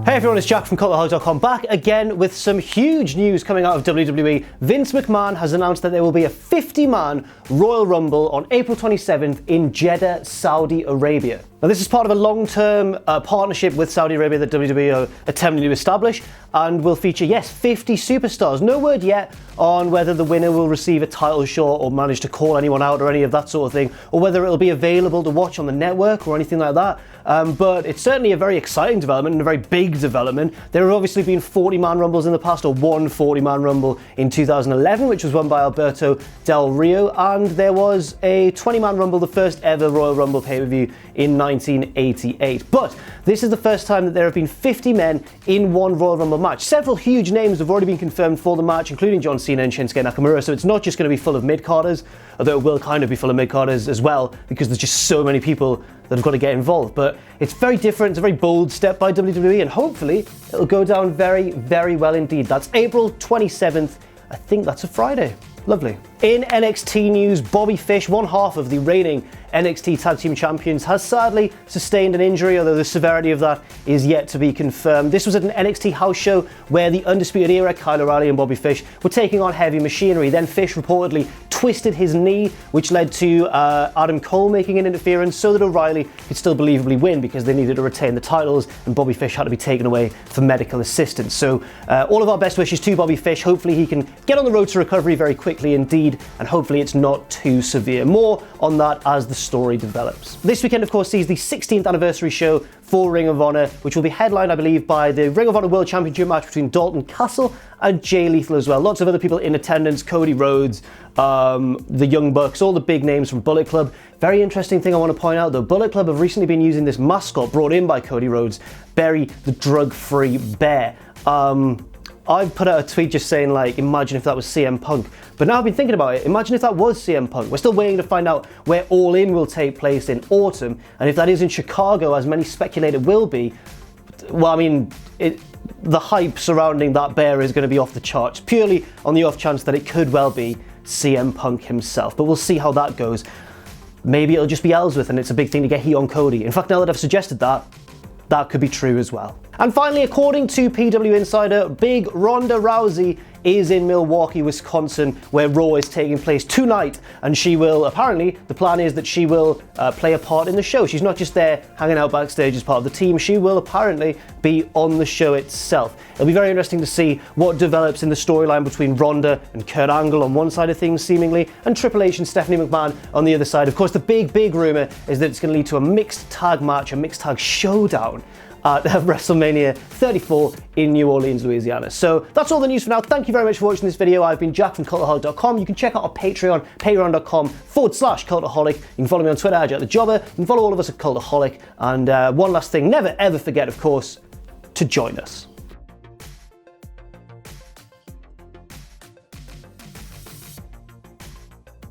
Hey everyone, it's Jack from cultaholic.com, back again with some huge news coming out of WWE. Vince McMahon has announced that there will be a 50-man Royal Rumble on April 27th in Jeddah, Saudi Arabia. Now this is part of a long-term partnership with Saudi Arabia that WWE are attempting to establish, and will feature, yes, 50 superstars. No word yet on whether the winner will receive a title shot or manage to call anyone out or any of that sort of thing, or whether it'll be available to watch on the network or anything like that. But it's certainly a very exciting development and a very big development. There have obviously been 40-man Rumbles in the past, or one 40-man Rumble in 2011, which was won by Alberto Del Rio, and there was a 20-man Rumble, the first ever Royal Rumble pay-per-view in 1988. But this is the first time that there have been 50 men in one Royal Rumble match. Several huge names have already been confirmed for the match, including John Cena and Shinsuke Nakamura, so it's not just going to be full of mid-carders, although it will kind of be full of mid-carders as well, because there's just so many people that have got to get involved. But it's very different, it's a very bold step by WWE, and hopefully it'll go down very, very well indeed. That's April 27th, I think that's a Friday. Lovely. In NXT news, Bobby Fish, one half of the reigning NXT Tag Team Champions, has sadly sustained an injury, although the severity of that is yet to be confirmed. This was at an NXT house show where the Undisputed Era, Kyle O'Reilly and Bobby Fish, were taking on Heavy Machinery. Then Fish reportedly twisted his knee, which led to Adam Cole making an interference so that O'Reilly could still believably win, because they needed to retain the titles and Bobby Fish had to be taken away for medical assistance. So all of our best wishes to Bobby Fish. Hopefully he can get on the road to recovery very quickly indeed, and hopefully it's not too severe. More on that as the story develops. This weekend, of course, sees the 16th anniversary show for Ring of Honor, which will be headlined, I believe, by the Ring of Honor World Championship match between Dalton Castle and Jay Lethal as well. Lots of other people in attendance: Cody Rhodes, the Young Bucks, all the big names from Bullet Club. Very interesting thing I want to point out though, Bullet Club have recently been using this mascot brought in by Cody Rhodes, Berry the Drug-Free Bear. I've put out a tweet just saying, like, imagine if that was CM Punk. But now I've been thinking about it, imagine if that was CM Punk. We're still waiting to find out where All In will take place in autumn, and if that is in Chicago, as many speculate it will be, well, I mean, the hype surrounding that bear is going to be off the charts, purely on the off chance that it could well be CM Punk himself. But we'll see how that goes. Maybe it'll just be Ellsworth, and it's a big thing to get heat on Cody. In fact, now that I've suggested that, that could be true as well. And finally, according to PW Insider, big Ronda Rousey is in Milwaukee, Wisconsin, where Raw is taking place tonight, and she will, apparently, the plan is that she will play a part in the show. She's not just there hanging out backstage as part of the team, she will apparently be on the show itself. It'll be very interesting to see what develops in the storyline between Ronda and Kurt Angle on one side of things, seemingly, and Triple H and Stephanie McMahon on the other side. Of course, the big rumor is that it's going to lead to a mixed tag match, a mixed tag showdown at WrestleMania 34 in New Orleans, Louisiana. So that's all the news for now. Thank you very much for watching this video. I've been Jack from cultaholic.com. You can check out our Patreon, patreon.com/cultaholic. You can follow me on Twitter, @JackTheJobber. You can follow all of us at Cultaholic. And one last thing, never ever forget, of course, to join us.